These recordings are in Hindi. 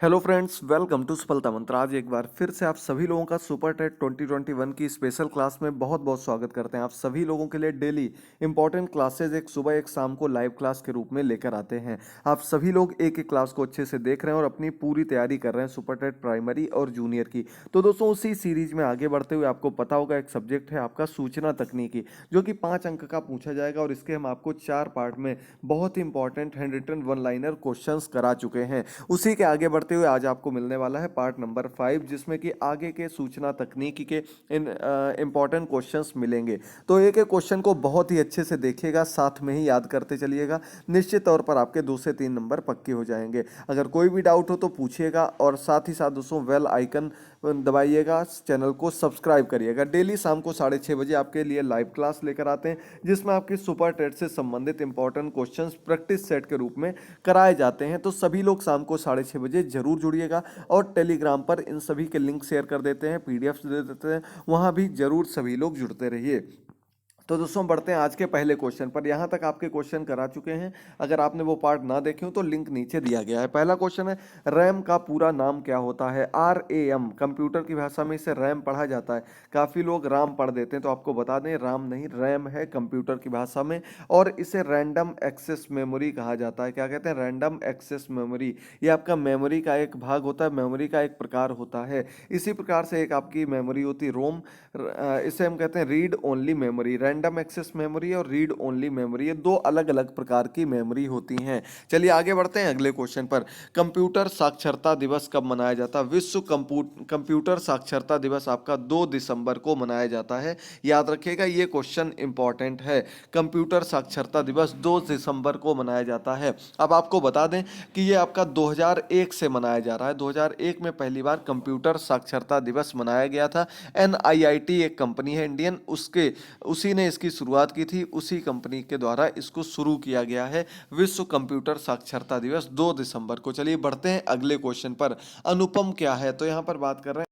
हेलो फ्रेंड्स, वेलकम टू सफलता मंत्र। आज एक बार फिर से आप सभी लोगों का सुपर टेट 2021 की स्पेशल क्लास में बहुत बहुत स्वागत करते हैं। आप सभी लोगों के लिए डेली इंपॉर्टेंट क्लासेस एक सुबह एक शाम को लाइव क्लास के रूप में लेकर आते हैं। आप सभी लोग एक एक क्लास को अच्छे से देख रहे हैं और अपनी पूरी तैयारी कर रहे हैं सुपर टेट प्राइमरी और जूनियर की। तो दोस्तों, उसी सीरीज में आगे बढ़ते हुए आपको पता होगा एक सब्जेक्ट है आपका सूचना तकनीकी, जो कि 5 अंक का पूछा जाएगा और इसके हम आपको 4 पार्ट में बहुत ही important hand written one liner questions करा चुके हैं। उसी के आगे बढ़ते हुए आज आपको मिलने वाला है पार्ट नंबर 5, जिसमें कि आगे के सूचना तकनीकी के इन इंपॉर्टेंट क्वेश्चंस मिलेंगे। तो एक एक क्वेश्चन को बहुत ही अच्छे से देखिएगा, साथ में ही याद करते चलिएगा। निश्चित तौर पर आपके 2 से 3 नंबर पक्के हो जाएंगे। अगर कोई भी डाउट हो तो पूछिएगा और साथ ही साथ दोस्तों बेल आइकन दबाइएगा, चैनल को सब्सक्राइब करिएगा। डेली शाम को 6:30 बजे आपके लिए लाइव क्लास लेकर आते हैं, जिसमें आपकी सुपर टेट से संबंधित इंपॉर्टेंट क्वेश्चंस प्रैक्टिस सेट के रूप में कराए जाते हैं। तो सभी लोग शाम को 6:30 बजे जरूर जुड़िएगा और टेलीग्राम पर इन सभी के लिंक शेयर कर देते हैं, पीडीएफ दे देते हैं, वहां भी जरूर सभी लोग जुड़ते रहिए। तो दोस्तों बढ़ते हैं आज के पहले क्वेश्चन पर। यहाँ तक आपके क्वेश्चन करा चुके हैं, अगर आपने वो पार्ट ना देखे हो तो लिंक नीचे दिया गया है। पहला क्वेश्चन है, रैम का पूरा नाम क्या होता है? RAM, कंप्यूटर की भाषा में इसे रैम पढ़ा जाता है। काफ़ी लोग राम पढ़ देते हैं, तो आपको बता दें राम नहीं, रैम है कंप्यूटर की भाषा में। और इसे रैंडम एक्सेस मेमोरी कहा जाता है। क्या कहते हैं? Random access memory. ये आपका मेमोरी का एक भाग होता है, मेमोरी का एक प्रकार होता है। इसी प्रकार से एक आपकी मेमोरी होती है रोम, इसे हम कहते हैं read only memory. Random access memory और रीड ओनली मेमोरी, ये दो अलग अलग प्रकार की मेमोरी होती हैं। चलिए आगे बढ़ते हैं अगले क्वेश्चन पर। कंप्यूटर साक्षरता दिवस कब मनाया जाता है? विश्व कंप्यूटर साक्षरता दिवस आपका 2 दिसंबर को मनाया जाता है। याद रखिएगा, ये क्वेश्चन इंपॉर्टेंट है। कंप्यूटर साक्षरता दिवस 2 दिसंबर को मनाया जाता है। अब आपको बता दें कि ये आपका 2001 से मनाया जा रहा है। 2001 में पहली बार कंप्यूटर साक्षरता दिवस मनाया गया था। NIIT एक कंपनी है इंडियन, उसके उसी ने इसकी शुरुआत की थी, उसी कंपनी के द्वारा इसको शुरू किया गया है। विश्व कंप्यूटर साक्षरता दिवस 2 दिसंबर को। चलिए बढ़ते हैं अगले क्वेश्चन पर। अनुपम क्या है? तो यहाँ पर बात कर रहे हैं,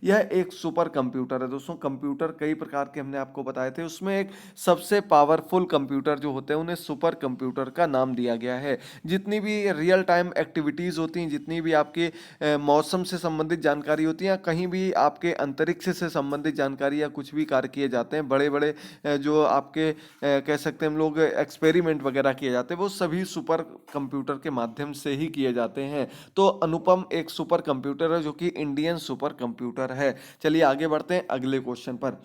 यह एक सुपर कंप्यूटर है। दोस्तों, कंप्यूटर कई प्रकार के हमने आपको बताए थे, उसमें एक सबसे पावरफुल कंप्यूटर जो होते हैं उन्हें सुपर कंप्यूटर का नाम दिया गया है। जितनी भी रियल टाइम एक्टिविटीज़ होती हैं, जितनी भी आपके मौसम से संबंधित जानकारी होती है, कहीं भी आपके अंतरिक्ष से संबंधित जानकारी या कुछ भी कार्य किए जाते हैं, बड़े बड़े जो आपके कह सकते हैं हम लोग एक्सपेरिमेंट वगैरह किए जाते हैं, वो सभी सुपर कंप्यूटर के माध्यम से ही किए जाते हैं। तो अनुपम एक सुपर कंप्यूटर है, जो कि इंडियन सुपर कंप्यूटर है। चलिए आगे बढ़ते हैं अगले क्वेश्चन पर।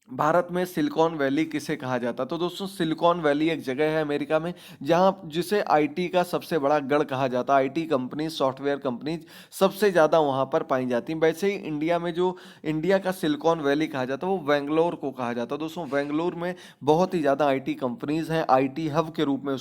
भारत में सिलिकॉन वैली किसे कहा जाता है? तो दोस्तों, सिलिकॉन वैली एक जगह है अमेरिका में, जहां जिसे आईटी का सबसे बड़ा गढ़ कहा जाता है। आईटी कंपनी, सॉफ्टवेयर कंपनी सबसे ज़्यादा वहां पर पाई जाती हैं। वैसे ही इंडिया में जो इंडिया का सिलिकॉन वैली कहा जाता है, वो बेंगलोर को कहा जाता है। दोस्तों, बेंगलोर में बहुत ही ज़्यादा आईटी कंपनीज हैं, आईटी हब के रूप में,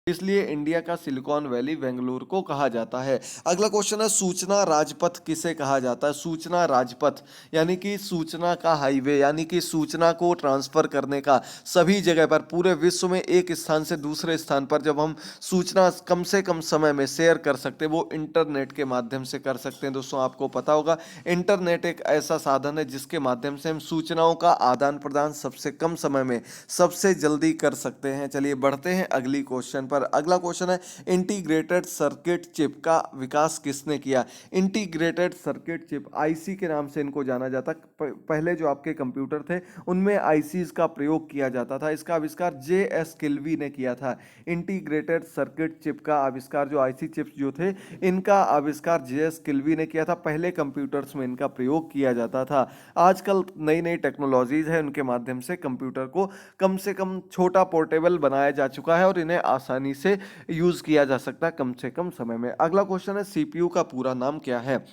इसलिए इंडिया का सिलिकॉन वैली बेंगलुरु को कहा जाता है। अगला क्वेश्चन है, सूचना राजपथ किसे कहा जाता है? सूचना राजपथ यानी कि सूचना का हाईवे, यानी कि सूचना को ट्रांसफर करने का सभी जगह पर, पूरे विश्व में एक स्थान से दूसरे स्थान पर जब हम सूचना कम से कम समय में शेयर कर सकते हैं, वो इंटरनेट के माध्यम से कर सकते हैं। दोस्तों, आपको पता होगा इंटरनेट एक ऐसा साधन है जिसके माध्यम से हम सूचनाओं का आदान प्रदान सबसे कम समय में सबसे जल्दी कर सकते हैं। चलिए बढ़ते हैं अगली क्वेश्चन पर। अगला क्वेश्चन है, इंटीग्रेटेड सर्किट चिप का विकास किसने किया? इंटीग्रेटेड सर्किट चिप, आईसी के नाम से इनको जाना जाता। पहले जो आपके कंप्यूटर थे उनमें आईसीज का प्रयोग किया जाता था। इसका आविष्कार JS किल्वी ने किया था। इंटीग्रेटेड सर्किट चिप का आविष्कार, जो आईसी चिप्स जो थे, इनका आविष्कार JS किल्वी ने किया था। पहले कंप्यूटर्स में इनका प्रयोग किया जाता था। आजकल नई नई टेक्नोलॉजीज है, उनके माध्यम से कंप्यूटर को कम से कम छोटा, पोर्टेबल बनाया जा चुका है और इन्हें आसानी से यूज किया जा सकता है कम से कम समय में। अगला क्वेश्चन है, सीपीयू का पूरा नाम क्या है?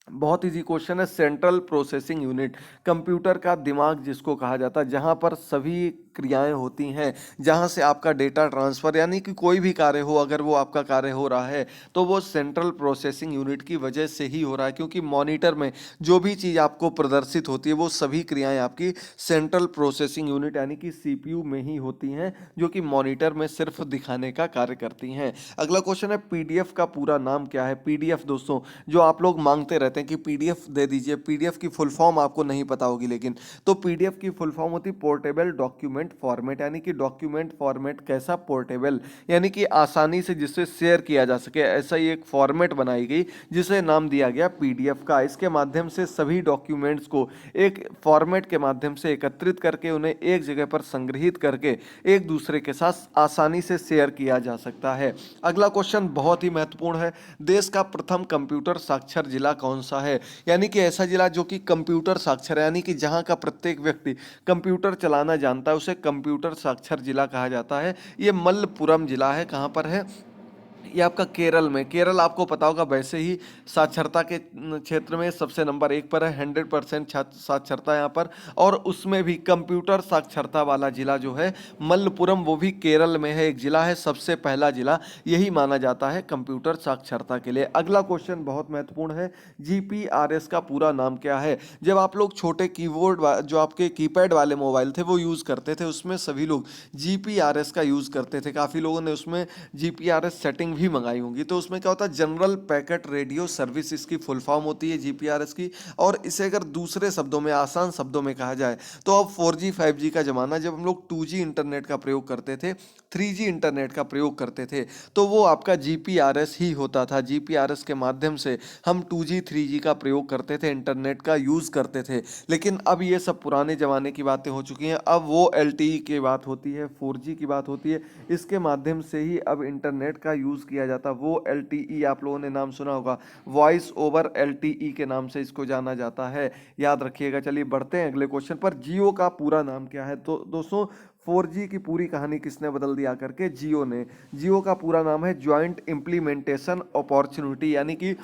बहुत इजी क्वेश्चन है। सेंट्रल प्रोसेसिंग यूनिट, कंप्यूटर का दिमाग जिसको कहा जाता है, जहां पर सभी क्रियाएं होती हैं, जहां से आपका डेटा ट्रांसफर, यानी कि कोई भी कार्य हो, अगर वो आपका कार्य हो रहा है तो वो सेंट्रल प्रोसेसिंग यूनिट की वजह से ही हो रहा है। क्योंकि मॉनिटर में जो भी चीज़ आपको प्रदर्शित होती है, वो सभी क्रियाएं आपकी सेंट्रल प्रोसेसिंग यूनिट यानी कि सीपीयू में ही होती हैं, जो कि मॉनिटर में सिर्फ दिखाने का कार्य करती हैं। अगला क्वेश्चन है, पीडीएफ का पूरा नाम क्या है? पीडीएफ दोस्तों, जो आप लोग मांगते रहते हैं कि पीडीएफ दे दीजिए, पीडीएफ की फुल फॉर्म आपको नहीं पता होगी, लेकिन तो पीडीएफ की फुल फॉर्म होती पोर्टेबल डॉक्यूमेंट डॉक्यूमेंट फॉर्मेट, यानी कि डॉक्यूमेंट फॉर्मेट कैसा, पोर्टेबल, यानी कि आसानी से जिससे शेयर किया जा सके, ऐसा ही एक फॉर्मेट बनाई गई जिसे नाम दिया गया पीडीएफ का। इसके माध्यम से सभी डॉक्यूमेंट्स को एक फॉर्मेट के माध्यम से एकत्रित करके उन्हें एक जगह पर संग्रहित करके एक दूसरे के साथ आसानी से शेयर किया जा सकता है। अगला क्वेश्चन बहुत ही महत्वपूर्ण है, देश का प्रथम कंप्यूटर साक्षर जिला कौन सा है, यानी कि ऐसा जिला जो कि कंप्यूटर साक्षर है, यानी कि जहां का प्रत्येक व्यक्ति कंप्यूटर चलाना जानता है उसे कंप्यूटर साक्षर जिला कहा जाता है। ये मलप्पुरम जिला है। कहां पर है? ये आपका केरल में। केरल आपको पता होगा वैसे ही साक्षरता के क्षेत्र में सबसे नंबर 1 पर है, 100% साक्षरता यहाँ पर, और उसमें भी कंप्यूटर साक्षरता वाला जिला जो है मलप्पुरम, वो भी केरल में है, एक जिला है, सबसे पहला जिला यही माना जाता है कंप्यूटर साक्षरता के लिए। अगला क्वेश्चन बहुत महत्वपूर्ण है, जीपीआरएस का पूरा नाम क्या है? जब आप लोग छोटे कीबोर्ड जो आपके कीपैड वाले मोबाइल थे वो यूज़ करते थे, उसमें सभी लोग जीपीआरएस का यूज़ करते थे। काफ़ी लोगों ने उसमें जीपीआरएस सेटिंग भी मंगाई होंगी। तो उसमें क्या होता है, जनरल पैकेट रेडियो सर्विस इसकी फुल फॉर्म होती है जीपीआरएस की। और इसे अगर दूसरे शब्दों में, आसान शब्दों में कहा जाए तो अब 4G 5G का जमाना, जब हम लोग 2G इंटरनेट का प्रयोग करते थे, 3G इंटरनेट का प्रयोग करते थे, तो वो आपका जीपीआरएस ही होता था। जीपीआरएस के माध्यम से हम 2G 3G का प्रयोग करते थे, इंटरनेट का यूज़ करते थे। लेकिन अब ये सब पुराने ज़माने की बातें हो चुकी हैं। अब वो LTE की बात होती है, 4G की बात होती है। इसके माध्यम से ही अब इंटरनेट का यूज़ किया जाता है। वो LTE आप लोगों ने नाम सुना होगा, वॉइस ओवर LTE के नाम से इसको जाना जाता है, याद रखिएगा। चलिए बढ़ते हैं अगले क्वेश्चन पर, जियो का पूरा नाम क्या है? तो दोस्तों 4G की पूरी कहानी किसने बदल दिया करके? जियो ने। जियो का पूरा नाम है ज्वाइंट इम्प्लीमेंटेशन अपॉर्चुनिटी, यानी कि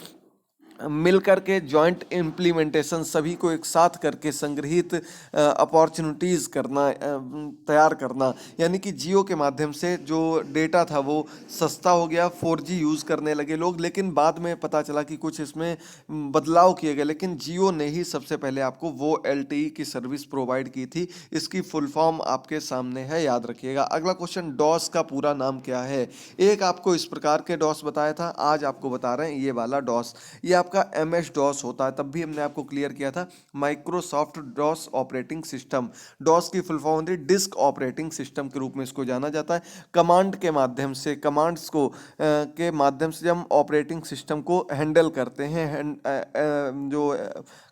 मिलकर के जॉइंट इम्प्लीमेंटेशन, सभी को एक साथ करके संग्रहित अपॉर्चुनिटीज़ करना, तैयार करना, यानी कि जियो के माध्यम से जो डेटा था वो सस्ता हो गया, 4G यूज़ करने लगे लोग। लेकिन बाद में पता चला कि कुछ इसमें बदलाव किए गए, लेकिन जियो ने ही सबसे पहले आपको वो LTE की सर्विस प्रोवाइड की थी। इसकी फुल फॉर्म आपके सामने है, याद रखिएगा। अगला क्वेश्चन, डॉस का पूरा नाम क्या है? एक आपको इस प्रकार के डॉस बताया था, आज आपको बता रहे हैं ये वाला डॉस। ये आपका MS डॉस होता है, तब भी हमने आपको क्लियर किया था, Microsoft DOS operating system. DOS की फुल फॉर्म होती है डिस्क ऑपरेटिंग सिस्टम के रूप में इसको जाना जाता है। कमांड के माध्यम से, कमांड्स को के माध्यम से जब हम ऑपरेटिंग सिस्टम को हैंडल करते हैं,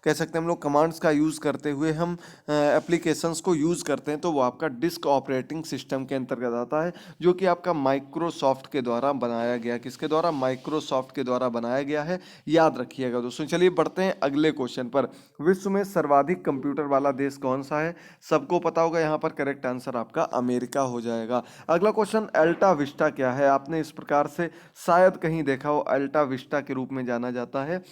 कह सकते हैं हम लोग कमांड्स का यूज़ करते हुए हम एप्लीकेशंस को यूज़ करते हैं, तो वो आपका डिस्क ऑपरेटिंग सिस्टम के अंतर्गत आता है, जो कि आपका माइक्रोसॉफ्ट के द्वारा बनाया गया। किसके द्वारा? माइक्रोसॉफ्ट के द्वारा बनाया गया है, याद रखिएगा दोस्तों। चलिए बढ़ते हैं अगले क्वेश्चन पर, विश्व में सर्वाधिक कंप्यूटर वाला देश कौन सा है? सबको पता होगा, यहाँ पर करेक्ट आंसर आपका अमेरिका हो जाएगा। अगला क्वेश्चन, अल्टा विस्टा क्या है? आपने इस प्रकार से शायद कहीं देखा हो, अल्टा विस्टा के रूप में जाना जाता है।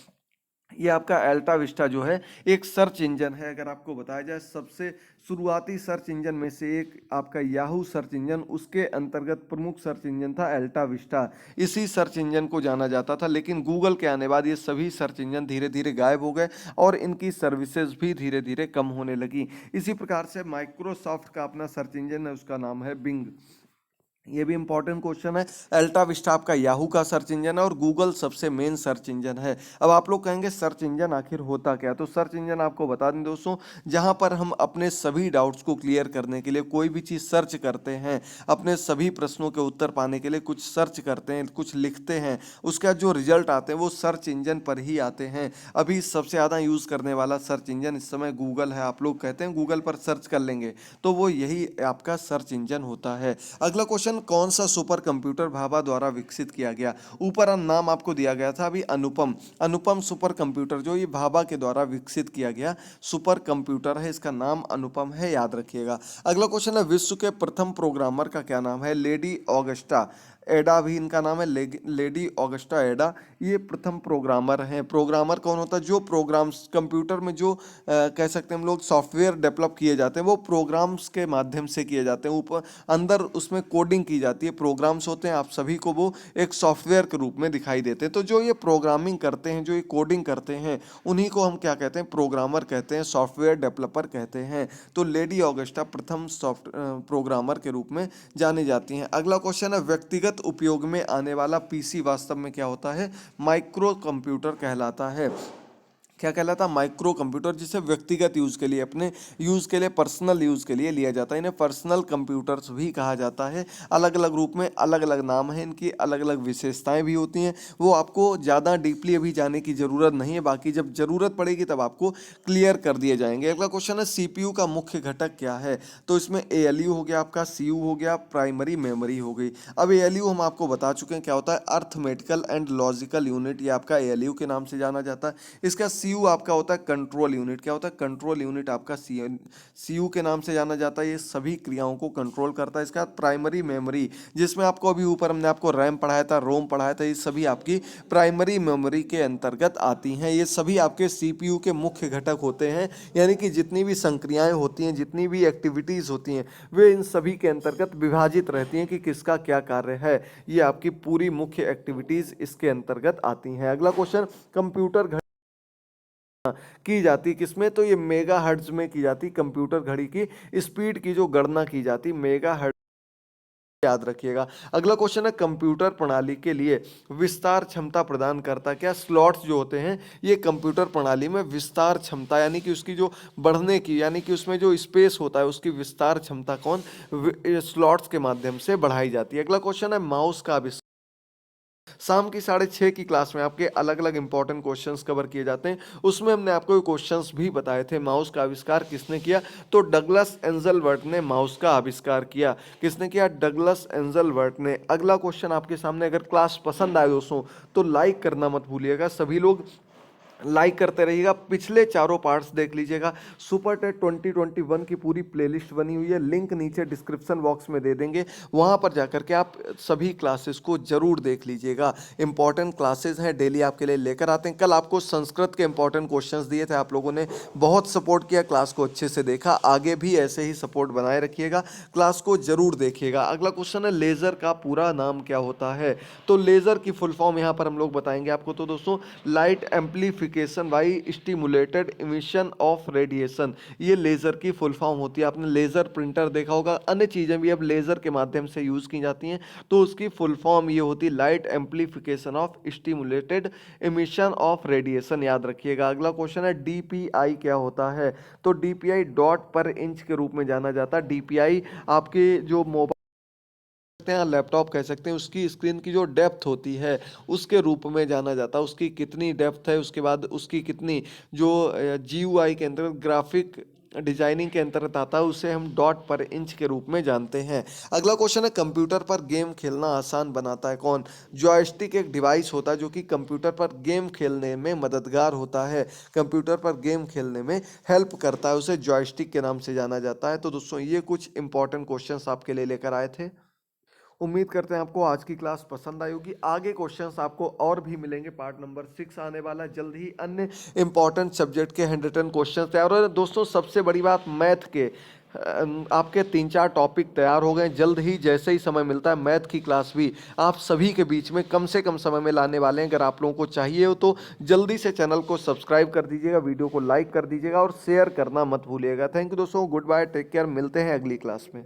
ये आपका अल्टा विस्टा जो है एक सर्च इंजन है। अगर आपको बताया जाए, सबसे शुरुआती सर्च इंजन में से एक आपका याहू सर्च इंजन, उसके अंतर्गत प्रमुख सर्च इंजन था अल्टा विस्टा। इसी सर्च इंजन को जाना जाता था, लेकिन गूगल के आने बाद ये सभी सर्च इंजन धीरे धीरे गायब हो गए और इनकी सर्विसेज भी धीरे धीरे कम होने लगी। इसी प्रकार से माइक्रोसॉफ्ट का अपना सर्च इंजन है, उसका नाम है बिंग। ये भी इंपॉर्टेंट क्वेश्चन है। अल्टा विस्टा आपका याहू का सर्च इंजन है और गूगल सबसे मेन सर्च इंजन है। अब आप लोग कहेंगे सर्च इंजन आखिर होता क्या? तो सर्च इंजन आपको बता दें दोस्तों, जहां पर हम अपने सभी डाउट्स को क्लियर करने के लिए कोई भी चीज़ सर्च करते हैं, अपने सभी प्रश्नों के उत्तर पाने के लिए कुछ सर्च करते हैं, कुछ लिखते हैं, उसका जो रिजल्ट आते हैं वो सर्च इंजन पर ही आते हैं। अभी सबसे ज़्यादा यूज़ करने वाला सर्च इंजन इस समय गूगल है। आप लोग कहते हैं गूगल पर सर्च कर लेंगे, तो वो यही आपका सर्च इंजन होता है। अगला क्वेश्चन, कौन सा सुपर कंप्यूटर भाभा द्वारा विकसित किया गया? ऊपर नाम आपको दिया गया था अभी, अनुपम। अनुपम सुपर कंप्यूटर जो ये भाभा के द्वारा विकसित किया गया सुपर कंप्यूटर है, इसका नाम अनुपम है, याद रखिएगा। अगला क्वेश्चन है, विश्व के प्रथम प्रोग्रामर का क्या नाम है? लेडी ऑगस्टा एडा भी इनका नाम है, लेडी ऑगस्टा एडा। ये प्रथम प्रोग्रामर हैं। प्रोग्रामर कौन होता है? जो प्रोग्राम्स कंप्यूटर में जो कह सकते हैं हम लोग सॉफ्टवेयर डेवलप किए जाते हैं, वो प्रोग्राम्स के माध्यम से किए जाते हैं। ऊपर अंदर उसमें कोडिंग की जाती है, प्रोग्राम्स होते हैं, आप सभी को वो एक सॉफ्टवेयर के रूप में दिखाई देते हैं। तो जो ये प्रोग्रामिंग करते हैं, जो ये कोडिंग करते हैं, उन्हीं को हम क्या कहते हैं? प्रोग्रामर कहते हैं, सॉफ्टवेयर डेवलपर कहते हैं। तो लेडी ऑगस्टा प्रथम प्रोग्रामर के रूप में जानी जाती हैं। अगला क्वेश्चन है, व्यक्तिगत उपयोग में आने वाला PC वास्तव में क्या होता है? माइक्रो कंप्यूटर कहलाता है। क्या कहलाता है, माइक्रो कंप्यूटर, जिसे व्यक्तिगत यूज़ के लिए, अपने यूज़ के लिए, पर्सनल यूज़ के लिए लिया जाता है। इन्हें पर्सनल कंप्यूटर्स भी कहा जाता है। अलग अलग रूप में अलग अलग नाम है इनकी, अलग अलग विशेषताएं भी होती हैं। वो आपको ज़्यादा डीपली अभी जाने की ज़रूरत नहीं है, बाकी जब ज़रूरत पड़ेगी तब आपको क्लियर कर दिए जाएंगे। अगला क्वेश्चन है, सीपीयू का मुख्य घटक क्या है? तो इसमें एएलयू हो गया, आपका सीयू हो गया, प्राइमरी मेमोरी हो गई। अब एएलयू हम आपको बता चुके हैं क्या होता है, अर्थमेटिकल एंड लॉजिकल यूनिट, ये आपका एएलयू के नाम से जाना जाता है। इसका सीयू आपका होता है कंट्रोल यूनिट। क्या होता है? कंट्रोल यूनिट आपका सीयू के नाम से जाना जाता है। ये सभी क्रियाओं को कंट्रोल करता है। इसका प्राइमरी मेमोरी, जिसमें आपको अभी ऊपर हमने आपको रैम पढ़ाया था, रोम पढ़ाया था, ये सभी आपकी प्राइमरी मेमोरी के अंतर्गत आती हैं। ये सभी आपके सीपीयू के मुख्य घटक होते हैं, यानी कि जितनी भी संक्रियाएं होती हैं, जितनी भी एक्टिविटीज होती हैं, वे इन सभी के अंतर्गत विभाजित रहती हैं कि किसका क्या कार्य है। ये आपकी पूरी मुख्य एक्टिविटीज इसके अंतर्गत आती हैं। अगला क्वेश्चन, कंप्यूटर की जाती किसमें? तो ये मेगा हर्ट्ज में की जाती। कंप्यूटर घड़ी की स्पीड की जो गणना की जाती मेगा हर्ट्ज, याद रखिएगा। अगला क्वेश्चन है, कंप्यूटर प्रणाली के लिए विस्तार क्षमता प्रदान करता क्या? स्लॉट्स जो होते हैं ये कंप्यूटर प्रणाली में विस्तार क्षमता, यानी कि उसकी जो बढ़ने की, यानी कि उसमें जो स्पेस होता है उसकी विस्तार क्षमता कौन स्लॉट्स के माध्यम से बढ़ाई जाती है। अगला क्वेश्चन है, माउस का आविष्कार। शाम की 6:30 की क्लास में आपके अलग अलग इंपॉर्टेंट क्वेश्चंस कवर किए जाते हैं। उसमें हमने आपको क्वेश्चंस भी बताए थे। माउस का आविष्कार किसने किया? तो डगलस एंजलबर्ट ने माउस का आविष्कार किया। किसने किया? डगलस एंजलबर्ट ने। अगला क्वेश्चन आपके सामने, अगर क्लास पसंद आए दोस्तों तो लाइक करना मत भूलिएगा। सभी लोग लाइक करते रहिएगा। पिछले चारों पार्ट्स देख लीजिएगा। सुपर टेट 2021 की पूरी प्लेलिस्ट बनी हुई है, लिंक नीचे डिस्क्रिप्शन बॉक्स में दे देंगे। वहां पर जाकर के आप सभी क्लासेस को जरूर देख लीजिएगा। इंपॉर्टेंट क्लासेस हैं, डेली आपके लिए लेकर आते हैं। कल आपको संस्कृत के इंपॉर्टेंट क्वेश्चंस दिए थे, आप लोगों ने बहुत सपोर्ट किया, क्लास को अच्छे से देखा। आगे भी ऐसे ही सपोर्ट बनाए रखिएगा, क्लास को जरूर देखिएगा। अगला क्वेश्चन है, लेजर का पूरा नाम क्या होता है? तो लेजर की फुल फॉर्म यहाँ पर हम लोग बताएंगे आपको। तो दोस्तों, light amplification by stimulated emission of radiation, ये लेजर की फुल फॉर्म होती है। आपने लेजर प्रिंटर देखा होगा, अन्य चीजें भी अब लेजर के माध्यम से यूज की जाती हैं। तो उसकी फुल फॉर्म ये होती है light amplification of stimulated emission of radiation, याद रखिएगा। अगला क्वेश्चन है, डीपीआई क्या होता है? तो डीपीआई डॉट पर इंच के रूप में जाना जाता है। डीपीआई आपके जो मोबाइल या लैपटॉप कह सकते हैं, उसकी स्क्रीन की जो डेप्थ होती है उसके रूप में जाना जाता है। उसकी कितनी डेप्थ है, उसके बाद उसकी कितनी जो जीयूआई के अंतर्गत, ग्राफिक डिजाइनिंग के अंतर्गत आता है, उसे हम डॉट पर इंच के रूप में जानते हैं। अगला क्वेश्चन है, कंप्यूटर पर गेम खेलना आसान बनाता है कौन? जॉयस्टिक एक डिवाइस होता है जो कि कंप्यूटर पर गेम खेलने में मददगार होता है, कंप्यूटर पर गेम खेलने में हेल्प करता है, उसे जॉयस्टिक के नाम से जाना जाता है। तो दोस्तों, ये कुछ इंपॉर्टेंट क्वेश्चंस आपके लिए लेकर आए थे। उम्मीद करते हैं आपको आज की क्लास पसंद आई होगी। आगे क्वेश्चंस आपको और भी मिलेंगे। पार्ट नंबर 6 आने वाला है जल्द ही। अन्य इंपॉर्टेंट सब्जेक्ट के 110 क्वेश्चंस तैयार हो रहे हैं। दोस्तों, सबसे बड़ी बात, मैथ के आपके 3-4 टॉपिक तैयार हो गए। जल्द ही जैसे ही समय मिलता है, मैथ की क्लास भी आप सभी के बीच में कम से कम समय में लाने वाले हैं। अगर आप लोगों को चाहिए हो तो जल्दी से चैनल को सब्सक्राइब कर दीजिएगा, वीडियो को लाइक कर दीजिएगा और शेयर करना मत भूलिएगा। थैंक यू दोस्तों, गुड बाय, टेक केयर, मिलते हैं अगली क्लास में।